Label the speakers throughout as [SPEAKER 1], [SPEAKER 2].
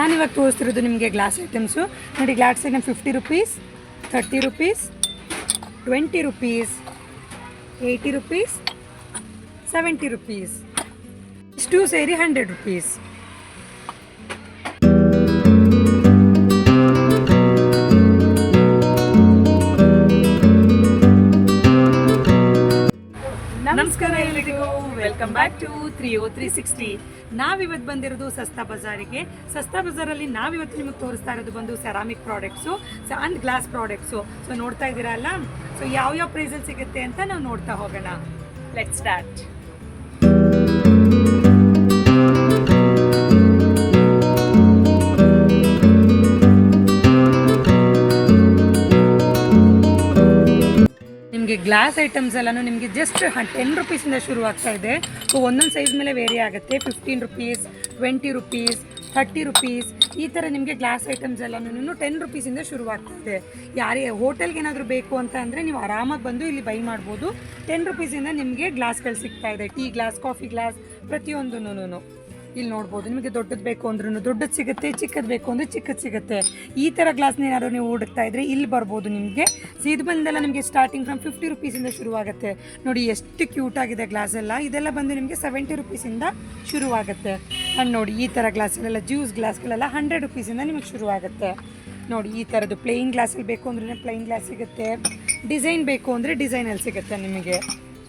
[SPEAKER 1] ನಾನಿವಾಗ ತೋರಿಸ್ತಿರೋದು ನಿಮಗೆ glass items ನೋಡಿ. Glass item 50 rupees, 30 rupees, 20 rupees, 80 rupees, 70 rupees, ಇಷ್ಟು ಸೇರಿ 100 rupees. ನಮಸ್ಕಾರ ಎಲ್ಲರಿಗೂ, ವೆಲ್ಕಮ್ ಬ್ಯಾಕ್ ಟು 30360. ನಾವಿವತ್ತು ಬಂದಿರೋದು ಸಸ್ತಾ ಬಜಾರಿಗೆ. ಸಸ್ತಾ ಬಜಾರಲ್ಲಿ ನಾವಿವತ್ತು ನಿಮಗೆ ತೋರಿಸ್ತಾ ಇರೋದು ಬಂದು ceramic products and glass products. So ನೋಡ್ತಾ ಇದ್ದೀರಲ್ಲ, ಸೊ ಯಾವ ಪ್ರೈಸಲ್ಲಿ ಸಿಗುತ್ತೆ ಅಂತ ನಾವು ನೋಡ್ತಾ ಹೋಗೋಣ. Let's start. ನಿಮಗೆ ಗ್ಲಾಸ್ ಐಟಮ್ಸ್ ಎಲ್ಲನೂ ನಿಮಗೆ ಜಸ್ಟ್ 10 rupees ಶುರು ಆಗ್ತಾ ಇದೆ. ಸೊ ಒಂದೊಂದು ಸೈಜ್ ಮೇಲೆ ವೇರಿ ಆಗುತ್ತೆ. 15 rupees, 20 rupees, 30 rupees ಈ ಥರ ನಿಮಗೆ ಗ್ಲಾಸ್ ಐಟಮ್ಸ್ ಎಲ್ಲನೂ 10 rupees ಶುರು ಆಗ್ತದೆ. ಯಾರೇ ಹೋಟೆಲ್ಗೆ ಏನಾದರೂ ಬೇಕು ಅಂತ ಅಂದರೆ ನೀವು ಆರಾಮಾಗಿ ಬಂದು ಇಲ್ಲಿ ಬೈ ಮಾಡ್ಬೋದು. 10 rupees ನಿಮಗೆ ಗ್ಲಾಸ್ಗಳು ಸಿಗ್ತಾ ಇದೆ. ಟೀ ಗ್ಲಾಸ್, ಕಾಫಿ ಗ್ಲಾಸ್ ಪ್ರತಿಯೊಂದೂ ಇಲ್ಲಿ ನೋಡ್ಬೋದು. ನಿಮಗೆ ದೊಡ್ಡದು ಬೇಕು ಅಂದ್ರೂ ದೊಡ್ಡದು ಸಿಗುತ್ತೆ, ಚಿಕ್ಕದು ಬೇಕು ಅಂದರೆ ಚಿಕ್ಕದು ಸಿಗುತ್ತೆ. ಈ ಥರ ಗ್ಲಾಸ್ನ ಏನಾದ್ರು ನೀವು ಹುಡುಕ್ತಾ ಇದ್ರೆ ಇಲ್ಲಿ ಬರ್ಬೋದು. ನಿಮಗೆ ಇದು ಬಂದೆಲ್ಲ ನಿಮಗೆ ಸ್ಟಾರ್ಟಿಂಗ್ ಫ್ರಮ್ 50 rupees ಶುರುವಾಗುತ್ತೆ. ನೋಡಿ ಎಷ್ಟು ಕ್ಯೂಟ್ ಆಗಿದೆ ಗ್ಲಾಸ್ ಎಲ್ಲ. ಇದೆಲ್ಲ ಬಂದು ನಿಮಗೆ 70 rupees ಶುರುವಾಗುತ್ತೆ. ಆ್ಯಂಡ್ ನೋಡಿ ಈ ಥರ ಗ್ಲಾಸ್ಗಳೆಲ್ಲ, ಜ್ಯೂಸ್ ಗ್ಲಾಸ್ಗಳೆಲ್ಲ 100 rupees ನಿಮಗೆ ಶುರುವಾಗುತ್ತೆ. ನೋಡಿ ಈ ಥರದ್ದು ಪ್ಲೇನ್ ಗ್ಲಾಸಲ್ಲಿ ಬೇಕು ಅಂದ್ರೆ ಪ್ಲೇನ್ ಗ್ಲಾಸ್ ಸಿಗುತ್ತೆ, ಡಿಸೈನ್ ಬೇಕು ಅಂದರೆ ಡಿಸೈನಲ್ಲಿ ಸಿಗುತ್ತೆ ನಿಮಗೆ.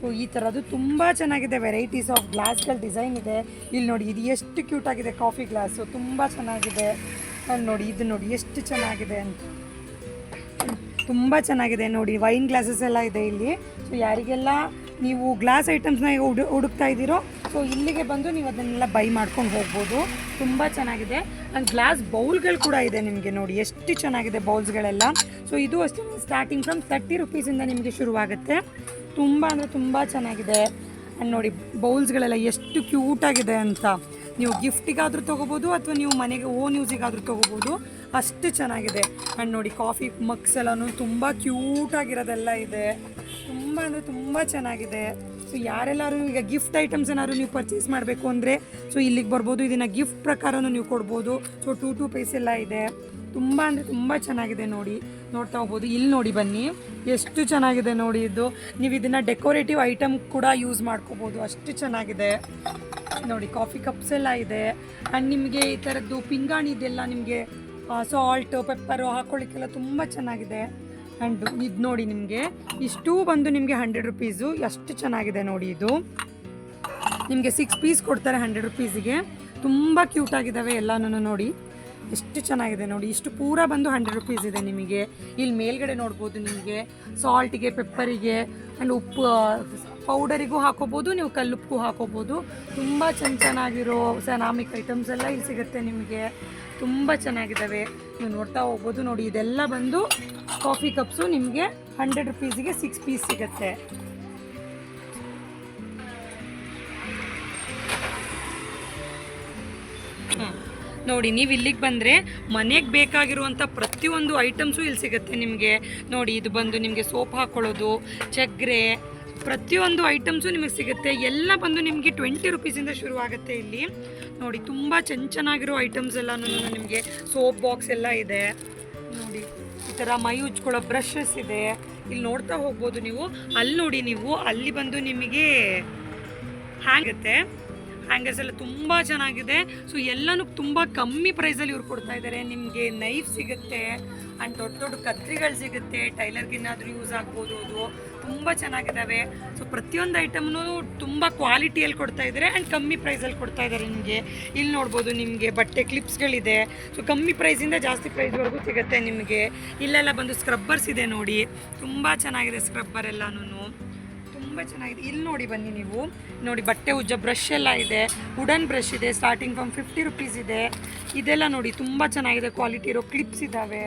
[SPEAKER 1] ಸೊ ಈ ಥರದ್ದು ತುಂಬ ಚೆನ್ನಾಗಿದೆ. ವೆರೈಟೀಸ್ ಆಫ್ ಗ್ಲಾಸ್ಗಳ ಡಿಸೈನ್ ಇದೆ. ಇಲ್ಲಿ ನೋಡಿ ಇದು ಎಷ್ಟು ಕ್ಯೂಟ್ ಆಗಿದೆ. ಕಾಫಿ ಗ್ಲಾಸು ತುಂಬ ಚೆನ್ನಾಗಿದೆ. ನೋಡಿ ಇದು ನೋಡಿ ಎಷ್ಟು ಚೆನ್ನಾಗಿದೆ ಅಂತ, ತುಂಬ ಚೆನ್ನಾಗಿದೆ. ನೋಡಿ ವೈನ್ ಗ್ಲಾಸಸ್ ಎಲ್ಲ ಇದೆ ಇಲ್ಲಿ. ಸೊ ಯಾರಿಗೆಲ್ಲ ನೀವು ಗ್ಲಾಸ್ ಐಟಮ್ಸ್ನ ಹುಡುಕ್ತಾ ಇದ್ದೀರೋ ಸೊ ಇಲ್ಲಿಗೆ ಬಂದು ನೀವು ಅದನ್ನೆಲ್ಲ ಬೈ ಮಾಡ್ಕೊಂಡು ಹೋಗ್ಬೋದು. ತುಂಬ ಚೆನ್ನಾಗಿದೆ. ಆ್ಯಂಡ್ ಗ್ಲಾಸ್ ಬೌಲ್ಗಳು ಕೂಡ ಇದೆ ನಿಮಗೆ. ನೋಡಿ ಎಷ್ಟು ಚೆನ್ನಾಗಿದೆ ಬೌಲ್ಸ್ಗಳೆಲ್ಲ. ಸೊ ಇದು ಅಷ್ಟೇ ಸ್ಟಾರ್ಟಿಂಗ್ ಫ್ರಮ್ 30 rupees ನಿಮಗೆ ಶುರುವಾಗುತ್ತೆ. ತುಂಬ ಅಂದರೆ ತುಂಬ ಚೆನ್ನಾಗಿದೆ. ಆ್ಯಂಡ್ ನೋಡಿ ಬೌಲ್ಸ್ಗಳೆಲ್ಲ ಎಷ್ಟು ಕ್ಯೂಟಾಗಿದೆ ಅಂತ. ನೀವು ಗಿಫ್ಟಿಗಾದರೂ ತೊಗೋಬೋದು ಅಥವಾ ನೀವು ಮನೆಗೆ ಓನ್ ಯೂಸಿಗಾದರೂ ತೊಗೋಬೋದು, ಅಷ್ಟು ಚೆನ್ನಾಗಿದೆ. ಆ್ಯಂಡ್ ನೋಡಿ ಕಾಫಿ ಮಗ್ಸ್ ಎಲ್ಲನೂ ತುಂಬ ಕ್ಯೂಟಾಗಿರೋದೆಲ್ಲ ಇದೆ. ತುಂಬ ಅಂದರೆ ತುಂಬ ಚೆನ್ನಾಗಿದೆ. ಸೊ ಯಾರೆಲ್ಲರೂ ಈಗ ಗಿಫ್ಟ್ ಐಟಮ್ಸ್ ಏನಾದ್ರು ನೀವು ಪರ್ಚೇಸ್ ಮಾಡಬೇಕು ಅಂದರೆ ಸೊ ಇಲ್ಲಿಗೆ ಬರ್ಬೋದು. ಇದನ್ನು ಗಿಫ್ಟ್ ಪ್ರಕಾರನೂ ನೀವು ಕೊಡ್ಬೋದು. ಸೊ 2 ಪೈಸೆ ಎಲ್ಲ ಇದೆ. ತುಂಬ ಅಂದರೆ ತುಂಬ ಚೆನ್ನಾಗಿದೆ. ನೋಡಿ ನೋಡ್ತಾ ಹೋಗ್ಬೋದು. ಇಲ್ಲಿ ನೋಡಿ ಬನ್ನಿ ಎಷ್ಟು ಚೆನ್ನಾಗಿದೆ ನೋಡಿ. ಇದು ನೀವು ಇದನ್ನು ಡೆಕೋರೇಟಿವ್ ಐಟಮ್ ಕೂಡ ಯೂಸ್ ಮಾಡ್ಕೋಬೋದು, ಅಷ್ಟು ಚೆನ್ನಾಗಿದೆ. ನೋಡಿ ಕಾಫಿ ಕಪ್ಸ್ ಎಲ್ಲ ಇದೆ. ಆ್ಯಂಡ್ ನಿಮಗೆ ಈ ಥರದ್ದು ಪಿಂಗಾಣಿ ಇದೆಲ್ಲ ನಿಮಗೆ ಸಾಲ್ಟು ಪೆಪ್ಪರು ಹಾಕ್ಕೊಳ್ಳಿಕ್ಕೆಲ್ಲ ತುಂಬ ಚೆನ್ನಾಗಿದೆ. ಆ್ಯಂಡ್ ಇದು ನೋಡಿ ನಿಮಗೆ ಇಷ್ಟು ಬಂದು ನಿಮಗೆ 100 rupees. ಎಷ್ಟು ಚೆನ್ನಾಗಿದೆ ನೋಡಿ. ಇದು ನಿಮಗೆ 6 piece ಕೊಡ್ತಾರೆ 100 rupees. ತುಂಬ ಕ್ಯೂಟಾಗಿದ್ದಾವೆ ಎಲ್ಲನೂ. ನೋಡಿ ಎಷ್ಟು ಚೆನ್ನಾಗಿದೆ ನೋಡಿ. ಇಷ್ಟು ಪೂರ ಬಂದು 100 rupees ಇದೆ ನಿಮಗೆ. ಇಲ್ಲಿ ಮೇಲ್ಗಡೆ ನೋಡ್ಬೋದು ನಿಮಗೆ ಸಾಲ್ಟಿಗೆ, ಪೆಪ್ಪರಿಗೆ ಆ್ಯಂಡ್ ಉಪ್ಪು ಪೌಡರಿಗೂ ಹಾಕೋಬೋದು, ನೀವು ಕಲ್ಲುಪ್ಪು ಹಾಕೋಬೋದು. ತುಂಬ ಚೆನ್ನಾಗಿರೋ ಸೆರಾಮಿಕ್ ಐಟಮ್ಸ್ ಎಲ್ಲ ಇಲ್ಲಿ ಸಿಗುತ್ತೆ ನಿಮಗೆ. ತುಂಬ ಚೆನ್ನಾಗಿದ್ದಾವೆ, ನೀವು ನೋಡ್ತಾ ಹೋಗ್ಬೋದು. ನೋಡಿ ಇದೆಲ್ಲ ಬಂದು ಕಾಫಿ ಕಪ್ಸು ನಿಮಗೆ 100 rupees 6 piece ಸಿಗುತ್ತೆ. ನೋಡಿ ನೀವು ಇಲ್ಲಿಗೆ ಬಂದರೆ ಮನೆಗೆ ಬೇಕಾಗಿರುವಂಥ ಪ್ರತಿಯೊಂದು ಐಟಮ್ಸು ಇಲ್ಲಿ ಸಿಗುತ್ತೆ ನಿಮಗೆ. ನೋಡಿ ಇದು ಬಂದು ನಿಮಗೆ ಸೋಪ್ ಹಾಕ್ಕೊಳ್ಳೋದು, ಚಗ್ರೆ, ಪ್ರತಿಯೊಂದು ಐಟಮ್ಸು ನಿಮಗೆ ಸಿಗುತ್ತೆ. ಎಲ್ಲ ಬಂದು ನಿಮಗೆ 20 rupees ಶುರುವಾಗುತ್ತೆ ಇಲ್ಲಿ. ನೋಡಿ ತುಂಬ ಚೆನ್ನಾಗಿರೋ ಐಟಮ್ಸ್ ಎಲ್ಲನೂ ನಿಮಗೆ. ಸೋಪ್ ಬಾಕ್ಸ್ ಎಲ್ಲ ಇದೆ ನೋಡಿ. ಈ ಥರ ಮೈ ಉಜ್ಕೊಳ್ಳೋ ಬ್ರಷಸ್ ಇದೆ. ಇಲ್ಲಿ ನೋಡ್ತಾ ಹೋಗ್ಬೋದು ನೀವು. ಅಲ್ಲಿ ನೋಡಿ ನೀವು ಅಲ್ಲಿ ಬಂದು ನಿಮಗೆ ಹ್ಯಾಂಗತ್ತೆ ಹ್ಯಾಂಗರ್ಸ್ ಎಲ್ಲ ತುಂಬ ಚೆನ್ನಾಗಿದೆ. ಸೊ ಎಲ್ಲನೂ ತುಂಬ ಕಮ್ಮಿ ಪ್ರೈಸಲ್ಲಿ ಇವ್ರು ಕೊಡ್ತಾ ಇದ್ದಾರೆ. ನಿಮಗೆ ನೈಫ್ ಸಿಗುತ್ತೆ ಆ್ಯಂಡ್ ದೊಡ್ಡ ದೊಡ್ಡ ಕತ್ರಿಗಳು ಸಿಗುತ್ತೆ. ಟೈಲರ್ಗೆ ಏನಾದರೂ ಯೂಸ್ ಆಗ್ಬೋದು. ಅದು ತುಂಬ ಚೆನ್ನಾಗಿದ್ದಾವೆ. ಸೊ ಪ್ರತಿಯೊಂದು ಐಟಮ್ನೂ ತುಂಬ ಕ್ವಾಲಿಟಿಯಲ್ಲಿ ಕೊಡ್ತಾ ಇದ್ದಾರೆ ಆ್ಯಂಡ್ ಕಮ್ಮಿ ಪ್ರೈಸಲ್ಲಿ ಕೊಡ್ತಾ ಇದ್ದಾರೆ ನಿಮಗೆ. ಇಲ್ಲಿ ನೋಡ್ಬೋದು ನಿಮಗೆ ಬಟ್ಟೆ ಕ್ಲಿಪ್ಸ್ಗಳಿದೆ. ಸೊ ಕಮ್ಮಿ ಪ್ರೈಸಿಂದ ಜಾಸ್ತಿ ಪ್ರೈಸ್ವರೆಗೂ ಸಿಗುತ್ತೆ ನಿಮಗೆ. ಇಲ್ಲೆಲ್ಲ ಬಂದು ಸ್ಕ್ರಬ್ಬರ್ಸ್ ಇದೆ ನೋಡಿ. ತುಂಬ ಚೆನ್ನಾಗಿದೆ ಸ್ಕ್ರಬ್ಬರ್ ಎಲ್ಲನೂ, ತುಂಬ ಚೆನ್ನಾಗಿದೆ. ಇಲ್ಲಿ ನೋಡಿ ಬನ್ನಿ ನೀವು. ನೋಡಿ ಬಟ್ಟೆ ಉಜ್ಜೋ ಬ್ರಷ್ ಎಲ್ಲ ಇದೆ. ವುಡನ್ ಬ್ರಷ್ ಇದೆ. ಸ್ಟಾರ್ಟಿಂಗ್ ಫ್ರಮ್ 50 rupees ಇದೆ. ಇದೆಲ್ಲ ನೋಡಿ ತುಂಬ ಚೆನ್ನಾಗಿದೆ. ಕ್ವಾಲಿಟಿ ಇರೋ ಕ್ಲಿಪ್ಸ್ ಇದ್ದಾವೆ.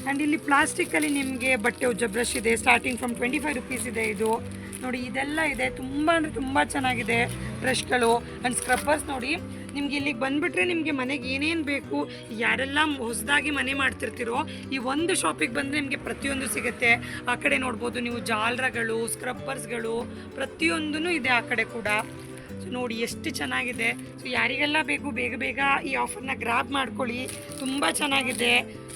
[SPEAKER 1] ಆ್ಯಂಡ್ ಇಲ್ಲಿ ಪ್ಲಾಸ್ಟಿಕ್ಕಲ್ಲಿ ನಿಮಗೆ ಬಟ್ಟೆ ಉಜ್ಜೋ ಬ್ರಷ್ ಇದೆ. ಸ್ಟಾರ್ಟಿಂಗ್ ಫ್ರಮ್ 25 rupees ಇದೆ ಇದು. ನೋಡಿ ಇದೆಲ್ಲ ಇದೆ. ತುಂಬ ಅಂದರೆ ತುಂಬ ಚೆನ್ನಾಗಿದೆ ಬ್ರಷ್ಗಳು ಆ್ಯಂಡ್ ಸ್ಕ್ರಬ್ಬರ್ಸ್. ನೋಡಿ ನಿಮ್ಗೆ ಇಲ್ಲಿಗೆ ಬಂದುಬಿಟ್ರೆ ನಿಮಗೆ ಮನೆಗೆ ಏನೇನು ಬೇಕು, ಯಾರೆಲ್ಲ ಹೊಸದಾಗಿ ಮನೆ ಮಾಡ್ತಿರ್ತೀರೋ ಈ ಒಂದು ಶಾಪಿಗೆ ಬಂದರೆ ನಿಮಗೆ ಪ್ರತಿಯೊಂದು ಸಿಗುತ್ತೆ. ಆ ಕಡೆ ನೋಡ್ಬೋದು ನೀವು ಜಾಲರಗಳು, ಸ್ಕ್ರಬ್ಬರ್ಸ್ಗಳು ಪ್ರತಿಯೊಂದೂ ಇದೆ ಆ ಕಡೆ ಕೂಡ. ಸೊ ನೋಡಿ ಎಷ್ಟು ಚೆನ್ನಾಗಿದೆ. ಸೊ ಯಾರಿಗೆಲ್ಲ ಬೇಕು ಬೇಗ ಬೇಗ ಈ ಆಫರ್ನ ಗ್ರಾಬ್ ಮಾಡ್ಕೊಳ್ಳಿ. ತುಂಬ ಚೆನ್ನಾಗಿದೆ,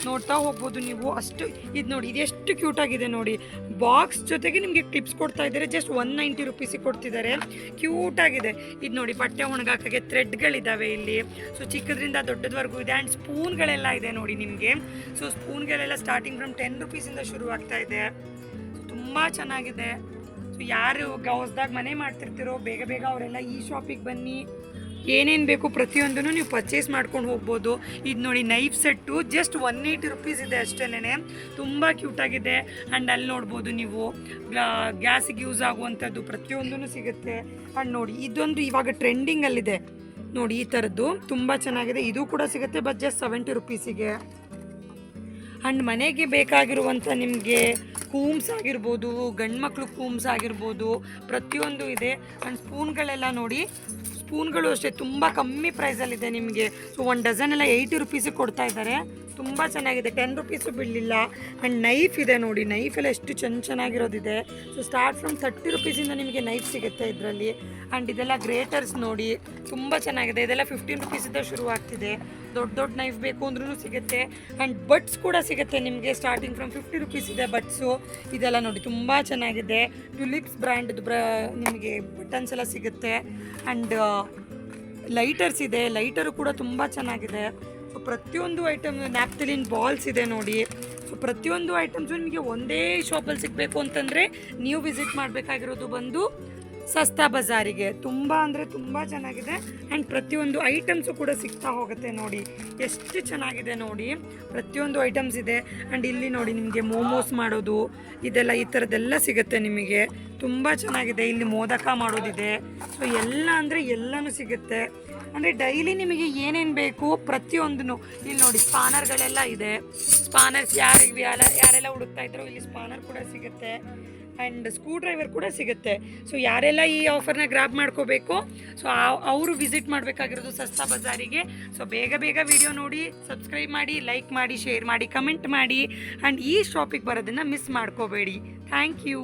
[SPEAKER 1] ನೋಡ್ತಾ ಹೋಗ್ಬೋದು ನೀವು. ಅಷ್ಟು ಇದು ನೋಡಿ, ಇದೆಷ್ಟು ಕ್ಯೂಟಾಗಿದೆ ನೋಡಿ. ಬಾಕ್ಸ್ ಜೊತೆಗೆ ನಿಮಗೆ ಕ್ಲಿಪ್ಸ್ ಕೊಡ್ತಾ ಇದ್ದಾರೆ. ಜಸ್ಟ್ 190 ರುಪೀಸಿಗೆ ಕೊಡ್ತಿದ್ದಾರೆ. ಕ್ಯೂಟಾಗಿದೆ. ಇದು ನೋಡಿ, ಬಟ್ಟೆ ಒಣಗಾಕೋಕ್ಕೆ ಥ್ರೆಡ್ಗಳಿದ್ದಾವೆ ಇಲ್ಲಿ. ಸೊ ಚಿಕ್ಕದ್ರಿಂದ ದೊಡ್ಡದವರೆಗೂ ಇದೆ. ಆ್ಯಂಡ್ ಸ್ಪೂನ್ಗಳೆಲ್ಲ ಇದೆ ನೋಡಿ ನಿಮಗೆ. ಸೊ ಸ್ಪೂನ್ಗಳೆಲ್ಲ ಸ್ಟಾರ್ಟಿಂಗ್ ಫ್ರಮ್ 10 ರುಪೀಸಿಂದ ಶುರು ಆಗ್ತಾ ಇದೆ. ತುಂಬ ಚೆನ್ನಾಗಿದೆ. ಸೊ ಯಾರು ಹೊಸ್ದಾಗ ಮನೆ ಮಾಡ್ತಿರ್ತೀರೋ ಬೇಗ ಬೇಗ ಅವರೆಲ್ಲ ಈ ಶಾಪಿಗೆ ಬನ್ನಿ. ಏನೇನು ಬೇಕು ಪ್ರತಿಯೊಂದನ್ನು ನೀವು ಪರ್ಚೇಸ್ ಮಾಡ್ಕೊಂಡು ಹೋಗ್ಬೋದು. ಇದು ನೋಡಿ, ನೈಫ್ ಸೆಟ್ಟು ಜಸ್ಟ್ 180 ರುಪೀಸ್ ಇದೆ ಅಷ್ಟೇ. ತುಂಬ ಕ್ಯೂಟಾಗಿದೆ. ಆ್ಯಂಡ್ ಅಲ್ಲಿ ನೋಡ್ಬೋದು ನೀವು ಗ್ಯಾಸಿಗೆ ಯೂಸ್ ಆಗುವಂಥದ್ದು ಪ್ರತಿಯೊಂದೂ ಸಿಗುತ್ತೆ. ಆ್ಯಂಡ್ ನೋಡಿ, ಇದೊಂದು ಇವಾಗ ಟ್ರೆಂಡಿಂಗಲ್ಲಿದೆ ನೋಡಿ, ಈ ಥರದ್ದು ತುಂಬ ಚೆನ್ನಾಗಿದೆ. ಇದು ಕೂಡ ಸಿಗುತ್ತೆ, ಬಟ್ ಜಸ್ಟ್ 70 ರುಪೀಸಿಗೆ. ಆ್ಯಂಡ್ ಮನೆಗೆ ಬೇಕಾಗಿರುವಂಥ ನಿಮಗೆ ಕೂಮ್ಸ್ ಆಗಿರ್ಬೋದು, ಗಂಡು ಮಕ್ಕಳು ಕೂಮ್ಸ್ ಆಗಿರ್ಬೋದು, ಪ್ರತಿಯೊಂದು ಇದೆ. ಆ್ಯಂಡ್ ಸ್ಪೂನ್ಗಳೆಲ್ಲ ನೋಡಿ, ಸ್ಪೂನ್ಗಳು ಅಷ್ಟೇ ತುಂಬ ಕಮ್ಮಿ ಪ್ರೈಸಲ್ಲಿದೆ ನಿಮಗೆ. ಸೊ 1 ಡಜನ್ ಎಲ್ಲ 80 ರುಪೀಸಿಗೆ ಕೊಡ್ತಾ ಇದ್ದಾರೆ. ತುಂಬ ಚೆನ್ನಾಗಿದೆ, 10 ರುಪೀಸು ಬಿಡಲಿಲ್ಲ. ಆ್ಯಂಡ್ ನೈಫ್ ಇದೆ ನೋಡಿ, ನೈಫ್ ಎಲ್ಲ ಎಷ್ಟು ಚೆನ್ನಾಗಿರೋದಿದೆ. ಸೊ ಸ್ಟಾರ್ಟ್ ಫ್ರಮ್ 30 ರುಪೀಸಿಂದ ನಿಮಗೆ ನೈಫ್ ಸಿಗುತ್ತೆ ಇದರಲ್ಲಿ. ಆ್ಯಂಡ್ ಇದೆಲ್ಲ ಗ್ರೇಟರ್ಸ್ ನೋಡಿ, ತುಂಬ ಚೆನ್ನಾಗಿದೆ. ಇದೆಲ್ಲ 15 ರುಪೀಸಿಂದ ಶುರು ಆಗ್ತಿದೆ. ದೊಡ್ಡ ನೈಫ್ ಬೇಕು ಅಂದ್ರೂ ಸಿಗುತ್ತೆ. ಆ್ಯಂಡ್ ಬಟ್ಸ್ ಕೂಡ ಸಿಗುತ್ತೆ ನಿಮಗೆ. ಸ್ಟಾರ್ಟಿಂಗ್ ಫ್ರಮ್ 50 ರುಪೀಸ್ ಇದೆ ಬಟ್ಸು. ಇದೆಲ್ಲ ನೋಡಿ ತುಂಬ ಚೆನ್ನಾಗಿದೆ. ಟ್ಯುಲಿಪ್ಸ್ ಬ್ರ್ಯಾಂಡ್ದು ನಿಮಗೆ ಬಟನ್ಸ್ ಎಲ್ಲ ಸಿಗುತ್ತೆ. ಆ್ಯಂಡ್ ಲೈಟರ್ಸ್ ಇದೆ, ಲೈಟರು ಕೂಡ ತುಂಬ ಚೆನ್ನಾಗಿದೆ. ಸೊ ಪ್ರತಿಯೊಂದು ಐಟಮ್, ನ್ಯಾಪ್ಥಲಿನ್ ಬಾಲ್ಸ್ ಇದೆ ನೋಡಿ. ಸೊ ಪ್ರತಿಯೊಂದು ಐಟಮ್ಸು ನಿಮಗೆ ಒಂದೇ ಶಾಪಲ್ಲಿ ಸಿಗಬೇಕು ಅಂತಂದರೆ ನೀವು ವಿಸಿಟ್ ಮಾಡಬೇಕಾಗಿರೋದು ಬಂದು ಸಸ್ತಾ ಬಜಾರಿಗೆ. ತುಂಬ ಅಂದರೆ ತುಂಬ ಚೆನ್ನಾಗಿದೆ. ಆ್ಯಂಡ್ ಪ್ರತಿಯೊಂದು ಐಟಮ್ಸು ಕೂಡ ಸಿಗ್ತಾ ಹೋಗುತ್ತೆ ನೋಡಿ, ಎಷ್ಟು ಚೆನ್ನಾಗಿದೆ ನೋಡಿ. ಪ್ರತಿಯೊಂದು ಐಟಮ್ಸ್ ಇದೆ. ಆ್ಯಂಡ್ ಇಲ್ಲಿ ನೋಡಿ, ನಿಮಗೆ ಮೋಮೋಸ್ ಮಾಡೋದು ಇದೆಲ್ಲ, ಈ ಥರದ್ದೆಲ್ಲ ಸಿಗುತ್ತೆ ನಿಮಗೆ. ತುಂಬ ಚೆನ್ನಾಗಿದೆ. ಇಲ್ಲಿ ಮೋದಕ ಮಾಡೋದಿದೆ. ಸೊ ಎಲ್ಲ ಅಂದರೆ ಎಲ್ಲನೂ ಸಿಗುತ್ತೆ. ಅಂದರೆ ಡೈಲಿ ನಿಮಗೆ ಏನೇನು ಬೇಕು ಪ್ರತಿಯೊಂದೂ ಇಲ್ಲಿ ನೋಡಿ. ಸ್ಪಾನರ್ಗಳೆಲ್ಲ ಇದೆ. ಸ್ಪಾನರ್ಸ್ ಯಾರೆಲ್ಲ ಹುಡುಕ್ತಾ ಇದ್ರು ಇಲ್ಲಿ ಸ್ಪಾನರ್ ಕೂಡ ಸಿಗುತ್ತೆ. ಆ್ಯಂಡ್ ಸ್ಕ್ರೂ ಡ್ರೈವರ್ ಕೂಡ ಸಿಗುತ್ತೆ. ಸೊ ಯಾರೆಲ್ಲ ಈ ಆಫರ್ನ ಗ್ರಾಬ್ ಮಾಡ್ಕೋಬೇಕು, ಸೊ ಅವರು ವಿಸಿಟ್ ಮಾಡಬೇಕಾಗಿರೋದು ಸಸ್ತಾ ಬಜಾರಿಗೆ. ಸೊ ಬೇಗ ಬೇಗ ವಿಡಿಯೋ ನೋಡಿ, ಸಬ್ಸ್ಕ್ರೈಬ್ ಮಾಡಿ, ಲೈಕ್ ಮಾಡಿ, ಶೇರ್ ಮಾಡಿ, ಕಮೆಂಟ್ ಮಾಡಿ. ಆ್ಯಂಡ್ ಈ ಶಾಪಿಗೆ ಬರೋದನ್ನು ಮಿಸ್ ಮಾಡ್ಕೋಬೇಡಿ. Thank you.